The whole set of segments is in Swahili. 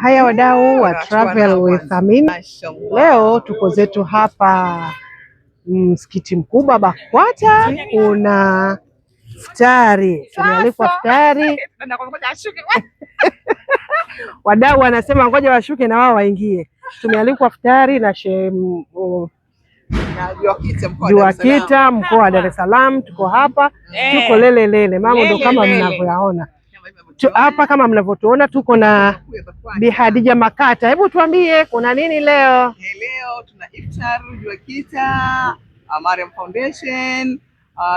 Haya wadau wa Travel with Amina. Leo tuko zetu hapa msikiti mkubwa BAKWATA, kuna iftari. Tumealikwa iftari. Wadau wanasema ngoja washuke na wao waingie. Tumealikwa iftari na Juakita mkoa wa Dar es Salaam. Tuko hapa, tuko lele. Mambo ndo kama mnavyoyaona. Hapa kama mnavyotuona tuko na Bi Hadija Makata. Hebu tuambie kuna nini leo? Leo tuna iftar Juakita, Mariam Foundation,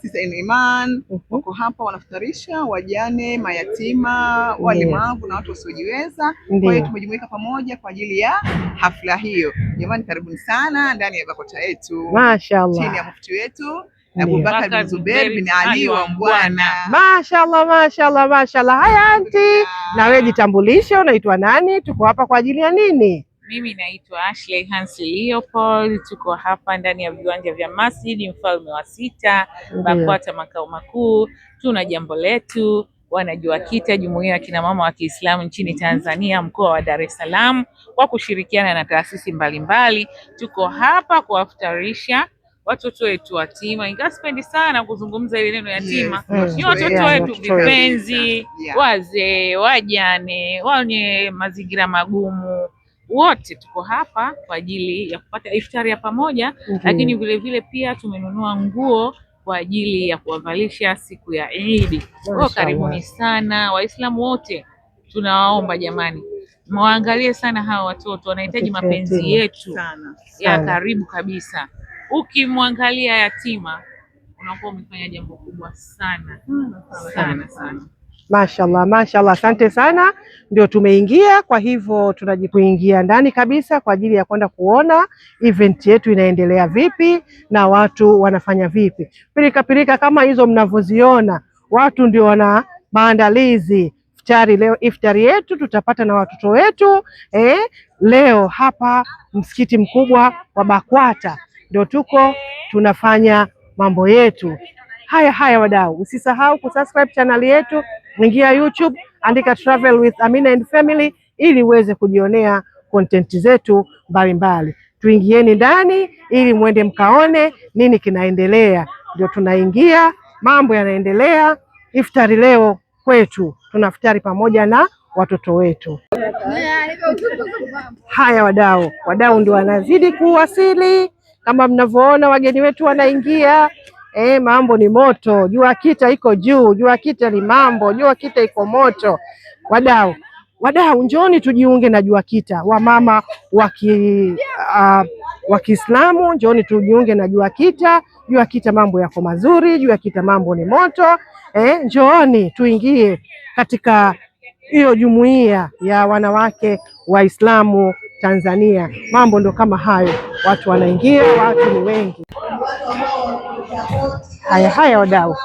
Sisa in Iman. Wako hapa wanafutarisha wajane, mayatima, walemavu na watu wasiojiweza. Kwa hiyo tumejumuika pamoja kwa ajili ya hafla hiyo. Jamani, karibuni sana ndani ya BAKWATA yetu. Mashaallah. Chini ya mufti wetu Abubakar bin Zubair bin Ali wa Mbwana. Mashaallah. Haya anti, na wewe jitambulishe, unaitwa nani? Tuko hapa kwa ajili ya nini? Mimi naitwa Ashley Hansi Leopold. Tuko hapa ndani ya viwanja vya Masjid Mfalme wa Sita, BAKWATA makao makuu. Tuna jambo letu, wanajuakita jumuiya ya kina mama wa Kiislamu nchini Tanzania mkoa wa Dar es Salaam kwa kushirikiana na taasisi mbalimbali. Tuko hapa kuwafutarisha watoto wetu yatima. Ingawa sipendi sana kuzungumza ile neno yatima. Ni watoto wetu vipenzi, wazee, wajane, wenye mazingira magumu. Wote tuko hapa kwa ajili ya kupata iftari ya pamoja, lakini vile vile pia tumenunua nguo kwa ajili ya kuwavalisha siku ya Eid. Kwa karibuni sana Waislamu wote. Tunawaomba jamani, mwaangalie sana hawa watoto, wanahitaji mapenzi yetu sana ya karibu kabisa. Ukimwangalia yatima unakuwa umefanya jambo kubwa sana. Mashaallah, asante sana. Ndio tumeingia, kwa hivyo tunajipoingia ndani kabisa kwa ajili ya kwenda kuona event yetu inaendelea vipi na watu wanafanya vipi. Pirika kama hizo mnavyoziona, watu ndio wana maandalizi iftari. Leo iftari yetu tutapata na watoto wetu leo hapa msikiti mkubwa wa BAKWATA ndio tuko tunafanya mambo yetu. Haya wadau, usisahau kusubscribe channel yetu, ingia YouTube, andika Travel with Amina and Family ili uweze kujionea content zetu mbalimbali. Tuingieni ndani ili mwende mkaone nini kinaendelea. Ndio tunaingia, mambo yanaendelea. Iftari leo kwetu, tunaftari pamoja na watoto wetu. Haya wadau ndio wanazidi kuwasili. Kama mnavyoona wageni wetu wanaingia. Mambo ni moto. Juakita iko juu. Juakita ni mambo. Juakita iko moto. Wadau njooni tujiunge na Juakita. Wamama wa Kiislamu njooni tujiunge na Juakita. Juakita mambo yako mazuri. Juakita mambo ni moto. Njooni tuingie katika hiyo jumuiya ya wanawake Waislamu Tanzania. Mambo ndo kama hayo, watu wanaingia, watu ni wengi. Haya wadau,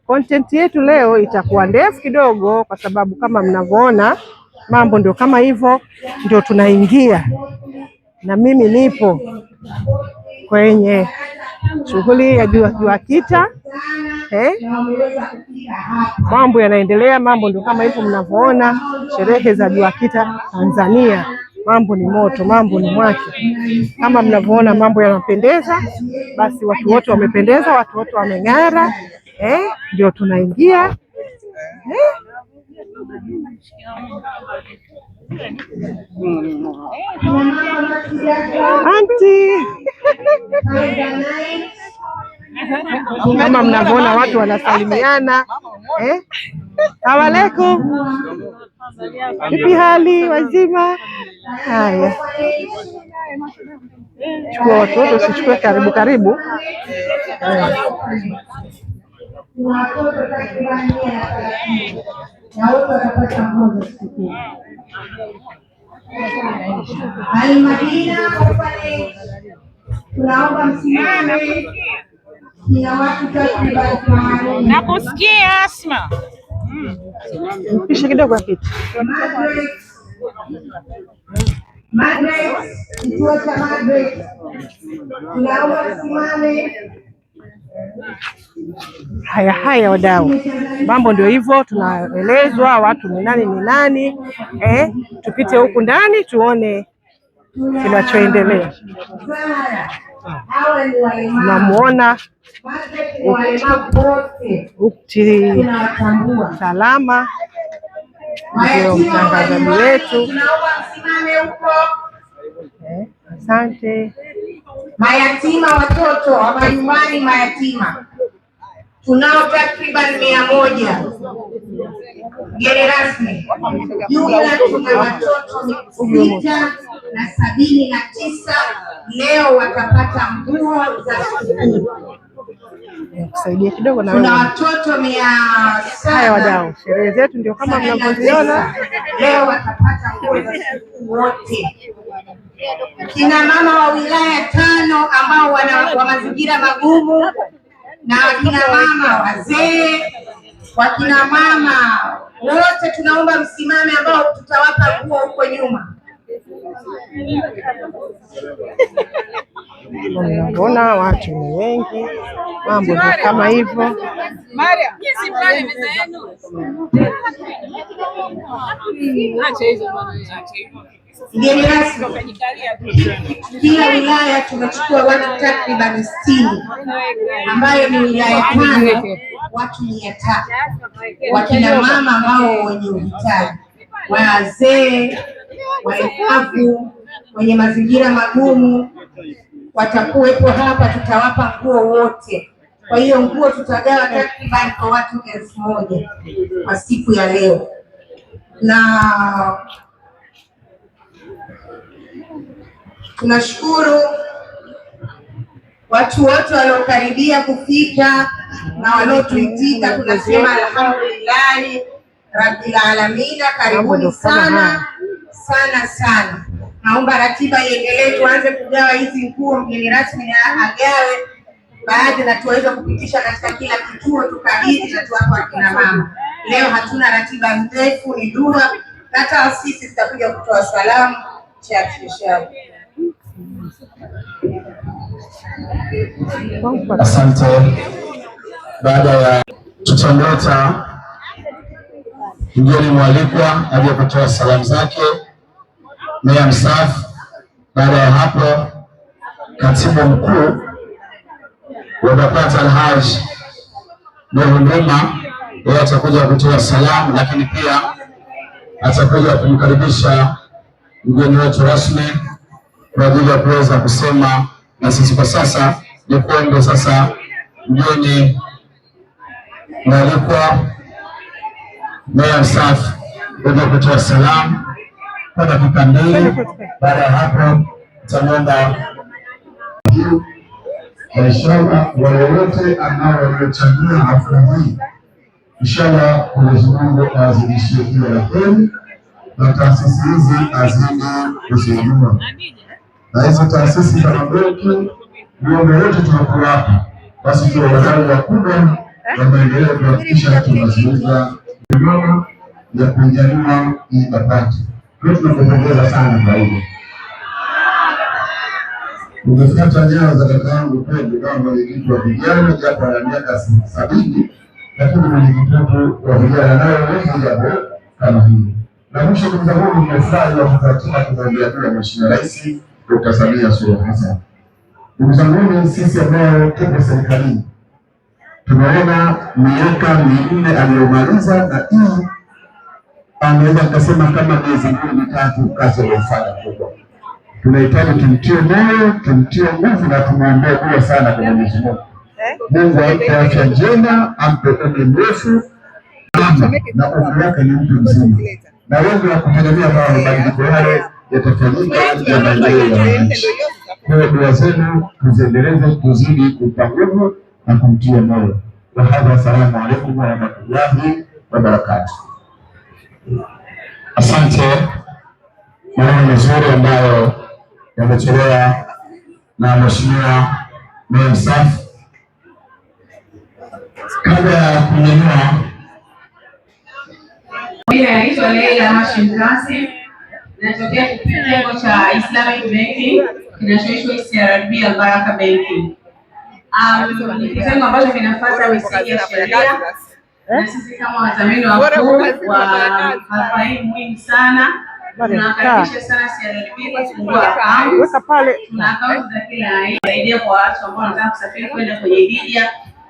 content yetu leo itakuwa ndefu kidogo kwa sababu kama mnavyoona mambo ndio kama hivyo, ndio tunaingia na mimi nipo kwenye shughuli ya Juakita. Mambo yanaendelea, mambo ndio kama hivyo mnavyoona, sherehe za Juakita Tanzania. Mambo ni moto, mambo ni mwake. Kama mnavyoona mambo yanapendeza, basi watu wote wamependeza, watu wote wameng'ara. Ndio tunaingia. Anti. Kama mnavyoona watu wanasalimiana. Asalamualaikum. Vipi hali, wazima? Haya. Chukua watoto, usichukue karibu. Tunaomba msimame. Nakusikia Asma. Mpishe kidogo apite. Madre, kituo cha Madre. Tunaomba msimame Haya wadau, mambo ndio hivyo, tunaelezwa watu ni nani. Tupite huku ndani tuone kinachoendelea. Tunamuona Ukti Salama ndio mtangazaji wetu. Asante. Mayatima watoto wa majumbani mayatima tunao takriban 100. Mgeni rasmi, jumla tuna watoto 679 leo watapata nguo za sikukuu. Kusaidia kidogo na tuna watoto 700. Haya wadau, sherehe zetu ndio kama mnavyoziona, leo watapata nguo za sikukuu wote. Kina mama wa wilaya 5 ambao wa mazingira magumu, na wakina mama wazee, wakina mama wote tunaomba msimame, ambao tutawapa nguo huko nyuma. Unaona watu ni wengi, mambo ndio kama hivyo. Mgeni rasmi, kila wilaya tumechukua watu takriban 60, ambayo ni wilaya 5, watu 300. Wakina mama ambao wenye uhitaji, wazee, walemavu, wenye mazingira magumu watakuwepo hapa, tutawapa nguo wote. Kwa hiyo nguo tutagawa takriban kwa watu 1000 kwa siku ya leo, na tunashukuru watu wote waliokaribia kufika na waliotuitika. Tunasema alhamdulillah rabbil alamin, karibuni sana. Naomba ratiba iendelee, tuanze kugawa hizi nguo. Mgeni rasmi agawe baadhi na tuweze kupitisha katika kila kituo, tukabidhi na tuwape wakina mama. Leo hatuna ratiba ndefu, ni dua na taasisi zitakuja kutoa salamu chache. Asante. Baada ya tutamleta mgeni mwalikwa aje kutoa salamu zake, meya mstaafu. Baada ya hapo, katibu mkuu wa BAKWATA Alhaji Nuruma yeye atakuja kutoa salamu, lakini pia atakuja kumkaribisha mgeni wetu rasmi kwa ajili ya kuweza kusema na sisi. Kwa sasa ni kuombe sasa mgeni mwalikwa meya mstaafu kuja kutoa salamu kwa dakika 2. Baada ya hapo tutamwomba inshallah wale wote ambao wamechangia hafla hii, inshallah Mwenyezi Mungu awazidishie kila la kheri na taasisi hizi azidi kusaidiwa. Na hizo taasisi kama benki, vyombo vyote tunakuwa hapa, basi tuwe wadau wakubwa wa maendeleo kuhakikisha tunazuia migogoro ya kuinyanyua hii BAKWATA. Tunakupongeza sana kwa hilo. Umefuata nyayo za kaka yangu Pendo kama mwenyekiti wa vijana, japo ana miaka 70, lakini mwenyekiti wa vijana nayo ni jambo kama hili. Na mwisho kwa sababu nimefurahi wa kufuatia kumwambia kwa Mheshimiwa Rais Dr. Samia Suluhu Hassan. Ndugu zangu, sisi ambao tuko serikalini tunaona miaka 4 aliyomaliza, na hii anaweza kusema kama miezi 2-3 kazi aliyofanya kubwa. Tunahitaji tumtie moyo, tumtie nguvu na tumwombee dua sana kwa Mwenyezi Mungu. Mungu ampe afya njema, ampe umri mrefu, na umri wake ni mtu mzima. Na wengi wakutegemea kwamba mabadiliko yale yatafanyika ya maendeleo ya wananchi. Kwa dua zenu tuziendeleze, tuzidi kumpa nguvu na kumtia moyo. Wa hadha, assalamu alaykum wa rahmatullahi wa barakatuh. Asante. Maneno mazuri ambayo yametolewa na Mheshimiwa Meya mstaafu. Kabla ya kunyanyua, mimi naitwa Leila Hashim Kasim, natokea kitengo cha Islamic Banking kinachoitwa CRDB Al Baraka Banking. Kitengo ambacho kinafuata misingi ya sheria, na sisi kama wadhamini wakuu wa hafla hii muhimu sana tunakaribisha sana CRDB kufungua akaunti. Tuna akaunti za kila aina kusaidia kwa watu ambao wanataka kusafiri kwenda kwenye hija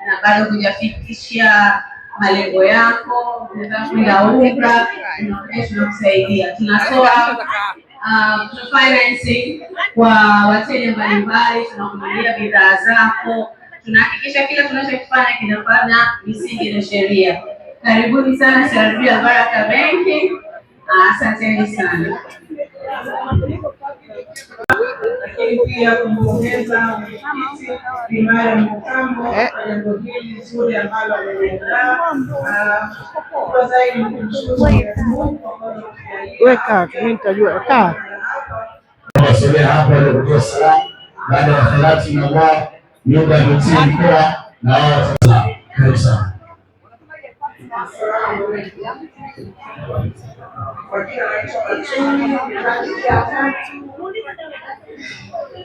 na bado kujafikisha malengo yako, unataka kwenda umra, tunakusaidia. Tunatoa financing kwa wateja mbalimbali, tunakununulia bidhaa zako, tunahakikisha kila tunachokifanya kinafanya misingi na sheria. Karibuni sana CRDB Al Baraka Banking. Asanteni sana. Lakini pia kumpongeza mwenyekiti Imara Mtambo kwa jambo hili zuri ambalo ameliandaa. Kwa zaidi kumshukuru Mwenyezi Mungu kwa weka mimi nitajua kaa wasogea hapo waliokuwa salamu baada ya salati na wao nyumba ya mkoa na wao sasa. Karibu sana.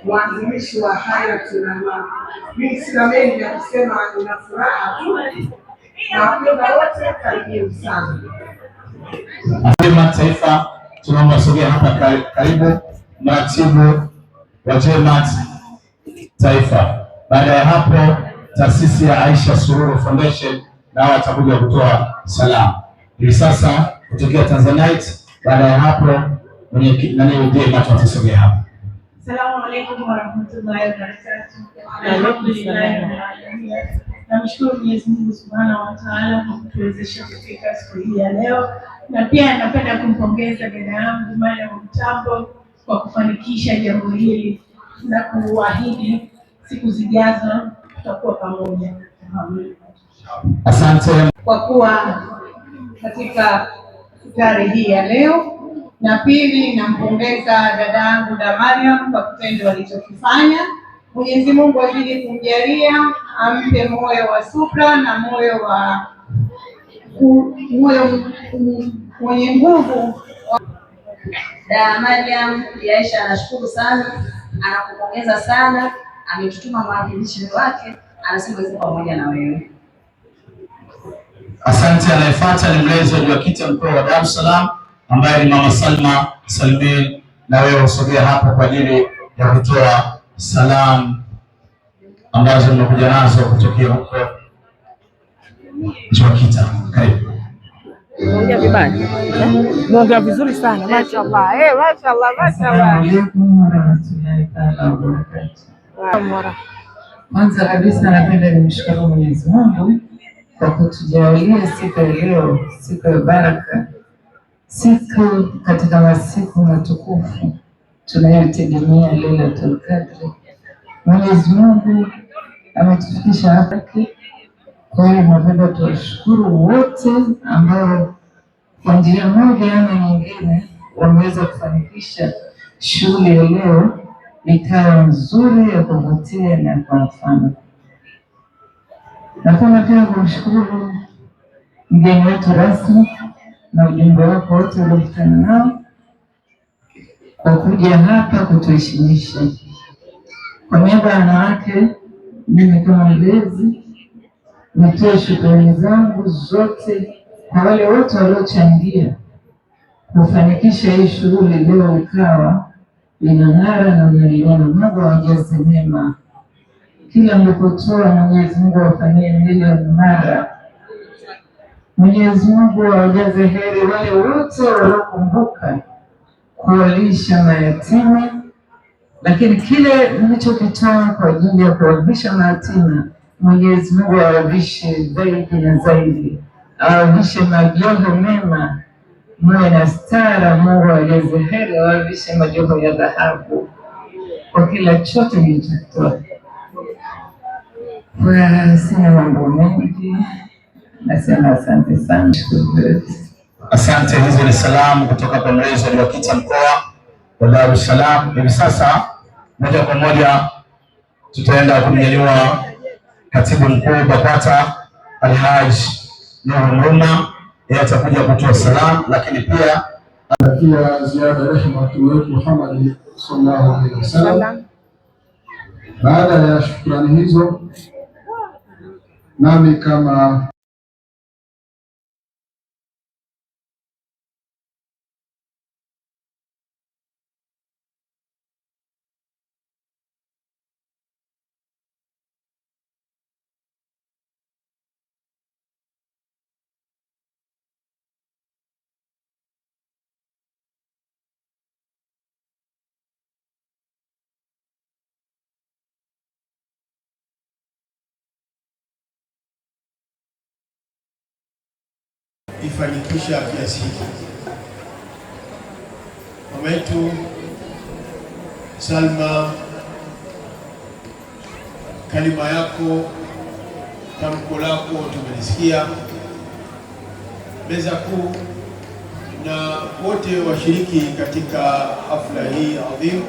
Waanzilishi wa haya tunama. Mimi sina mengi ya kusema, nina furaha tu na wapenda wote, karibu sana. Asema taifa, tunaomba sogea hapa karibu mratibu wa JMAT taifa. Baada ya hapo taasisi ya Aisha Sururu Foundation na watakuja kutoa salamu. Hivi sasa kutokea Tanzanite, baada ya hapo mwenye nani JMAT watasogea hapa. Assalamu alaykum wa rahmatullahi wa barakatuh. Alhamdulillah. Namshukuru Mwenyezi Mungu Subhanahu wa Ta'ala kwa kutuwezesha kufika siku hii ya leo, na pia napenda kumpongeza dada yangu Mariam Mtambo kwa kufanikisha jambo hili na kuahidi siku zijazo tutakuwa pamoja. Asante kwa kuwa katika iftari hii ya leo. Na pili, nampongeza dada yangu da Mariam kwa kitendo alichokifanya. Mwenyezi Mungu azidi kumjalia, ampe moyo wa subra na moyo mwenye nguvu. Da Mariam Aisha anashukuru sana, anakupongeza sana, ametutuma mwakilishi wake, anasema yuko pamoja na wewe. Asante. Anayefuata ni mlezi wa JUAKITA mkoa wa Dar es Salaam ambaye ni Mama Salma Salmin, na wewe usogea hapo kwa ajili ya kutoa salamu ambazo mmekuja nazo kutokea huko JUAKITA. Karibu. Ongea vibaya. Ongea vizuri sana. Mashaallah. Mashaallah, mashaallah. Assalamu alaykum warahmatullahi. Kwanza kabisa napenda nimshukuru Mwenyezi Mungu kwa kutujalia siku ya leo, siku ya baraka, siku katika masiku matukufu tunayotegemea Lailatul Qadr. Mwenyezi Mungu ametufikisha hapa. Kwa hiyo napenda tuwashukuru wote ambao kwa njia moja ama nyingine wameweza kufanikisha shughuli ya leo ikawa nzuri ya kuvutia na kwa mfano. Napenda pia kumshukuru mgeni wetu rasmi na ujumbe wako wote uliokutana nao kwa kuja hapa kutuheshimisha. Kwa niaba ya wanawake, mimi kama mlezi nitoe shukrani zangu zote kwa wale wote waliochangia kufanikisha hii shughuli leo ikawa inang'ara na mnaiona. Mungu awajaze mema, kila mlipotoa Mwenyezi Mungu awafanyie milioni mara. Mwenyezi Mungu awajaze heri wale wote waliokumbuka kuwalisha mayatima, lakini kile mlichokitoa kwa ajili ya kuwalisha mayatima, Mwenyezi Mungu awarudishe zaidi na zaidi, awarudishe majoho mema, muwe na stara. Mungu awajaze heri, awarudishe majoho ya dhahabu kwa kila chote mlichotoa. Kwa sina mambo mengi, nasema asante sana. Asante. Hizo ni salamu kutoka kwa mlezi wa JUAKITA mkoa wa Dar es Salaam. Hivi sasa moja kwa moja tutaenda kumnyanyua katibu mkuu BAKWATA Alhaji Nuhu Mruma, yeye atakuja kutoa salamu, lakini pia atakia ziada rehema Mtume Muhammad sallallahu alaihi wasallam. Baada ya shukrani hizo, nami kama ifanikisha kiasi hiki. Mama yetu Salma, kalima yako, tamko lako tumelisikia. Meza kuu na wote washiriki katika hafla hii adhimu